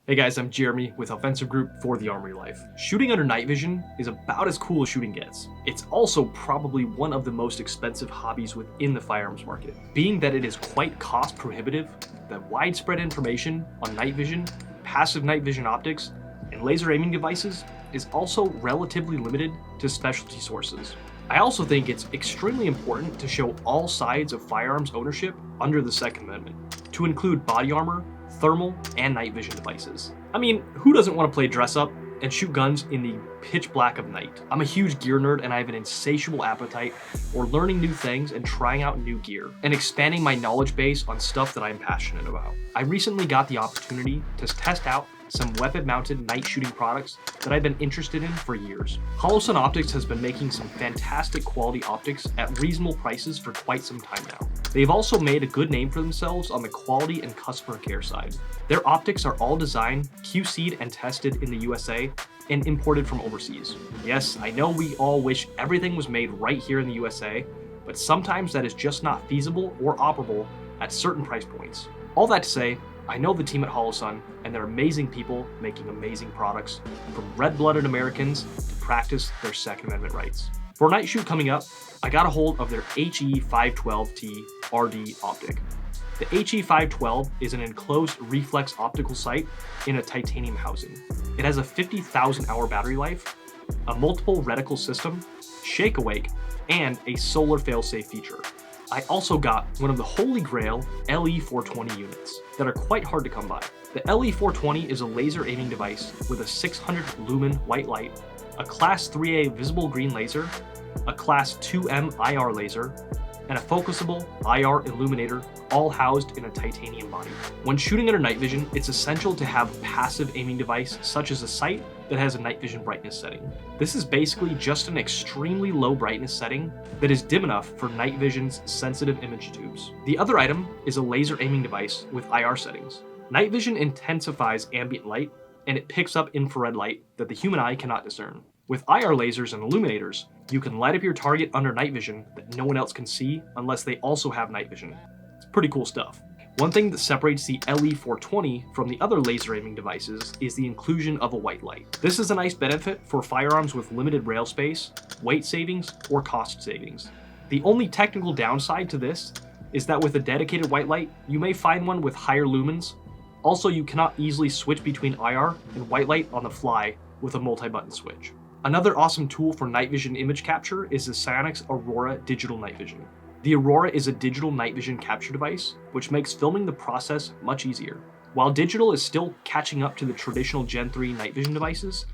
Hey guys, I'm Jeremy with Offensive Group for the Armory Life. Shooting under night vision is about as cool as shooting gets. It's also probably one of the most expensive hobbies within the firearms market. Being that it is quite cost prohibitive, the widespread information on night vision, passive night vision optics, and laser aiming devices is also relatively limited to specialty sources. I also think it's extremely important to show all sides of firearms ownership under the Second Amendment, to include body armor, thermal, and night vision devices. I mean, who doesn't want to play dress up and shoot guns in the pitch black of night? I'm a huge gear nerd and I have an insatiable appetite for learning new things and trying out new gear and expanding my knowledge base on stuff that I'm passionate about. I recently got the opportunity to test out some weapon-mounted night shooting products that I've been interested in for years. Holosun Optics has been making some fantastic quality optics at reasonable prices for quite some time now. They've also made a good name for themselves on the quality and customer care side. Their optics are all designed, QC'd, and tested in the USA and imported from overseas. Yes, I know we all wish everything was made right here in the USA, but sometimes that is just not feasible or operable at certain price points. All that to say, I know the team at Holosun, and they're amazing people making amazing products, from red-blooded Americans to practice their Second Amendment rights. For a night shoot coming up, I got a hold of their HE512T RD optic. The HE512 is an enclosed reflex optical sight in a titanium housing. It has a 50,000 hour battery life, a multiple reticle system, shake awake, and a solar failsafe feature. I also got one of the holy grail LE420 units that are quite hard to come by. The LE420 is a laser aiming device with a 600 lumen white light, a class 3A visible green laser, a class 2M IR laser, and a focusable IR illuminator, all housed in a titanium body. When shooting under night vision, it's essential to have a passive aiming device such as a sight that has a night vision brightness setting. This is basically just an extremely low brightness setting that is dim enough for night vision's sensitive image tubes. The other item is a laser aiming device with IR settings. Night vision intensifies ambient light, and it picks up infrared light that the human eye cannot discern. With IR lasers and illuminators, you can light up your target under night vision that no one else can see unless they also have night vision. It's pretty cool stuff. One thing that separates the LE420 from the other laser aiming devices is the inclusion of a white light. This is a nice benefit for firearms with limited rail space, weight savings, or cost savings. The only technical downside to this is that with a dedicated white light, you may find one with higher lumens. Also, you cannot easily switch between IR and white light on the fly with a multi-button switch. Another awesome tool for night vision image capture is the Psionics Aurora Digital Night Vision. The Aurora is a digital night vision capture device, which makes filming the process much easier. While digital is still catching up to the traditional Gen 3 night vision devices,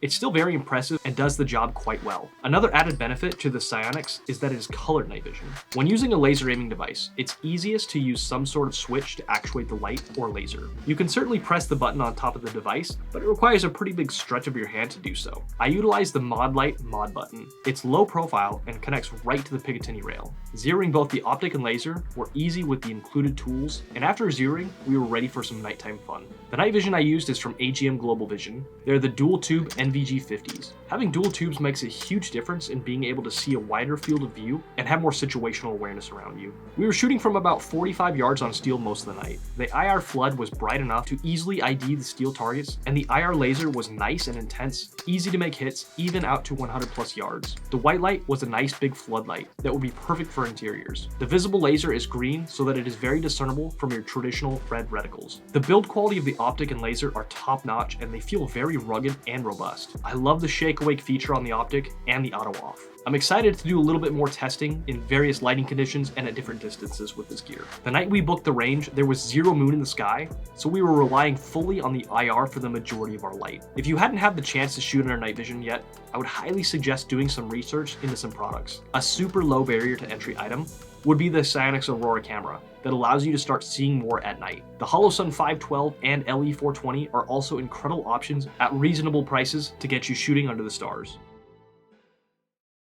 it's still very impressive and does the job quite well. Another added benefit to the Psionics is that it is colored night vision. When using a laser aiming device, it's easiest to use some sort of switch to actuate the light or laser. You can certainly press the button on top of the device, but it requires a pretty big stretch of your hand to do so. I utilize the Mod Light mod button. It's low profile and connects right to the Picatinny rail. Zeroing both the optic and laser were easy with the included tools, and after zeroing, we were ready for some nighttime fun. The night vision I used is from AGM Global Vision. They're the dual tube NVG50s. Having dual tubes makes a huge difference in being able to see a wider field of view and have more situational awareness around you. We were shooting from about 45 yards on steel most of the night. The IR flood was bright enough to easily ID the steel targets, and the IR laser was nice and intense, easy to make hits, even out to 100 plus yards. The white light was a nice big floodlight that would be perfect for interiors. The visible laser is green so that it is very discernible from your traditional red reticles. The build quality of the optic and laser are top notch, and they feel very rugged and robust. I love the shake awake feature on the optic and the auto off. I'm excited to do a little bit more testing in various lighting conditions and at different distances with this gear. The night we booked the range, there was zero moon in the sky, so we were relying fully on the IR for the majority of our light. If you hadn't had the chance to shoot under night vision yet, I would highly suggest doing some research into some products. A super low barrier to entry item would be the Psionics Aurora camera that allows you to start seeing more at night. The Holosun 512 and LE420 are also incredible options at reasonable prices to get you shooting under the stars.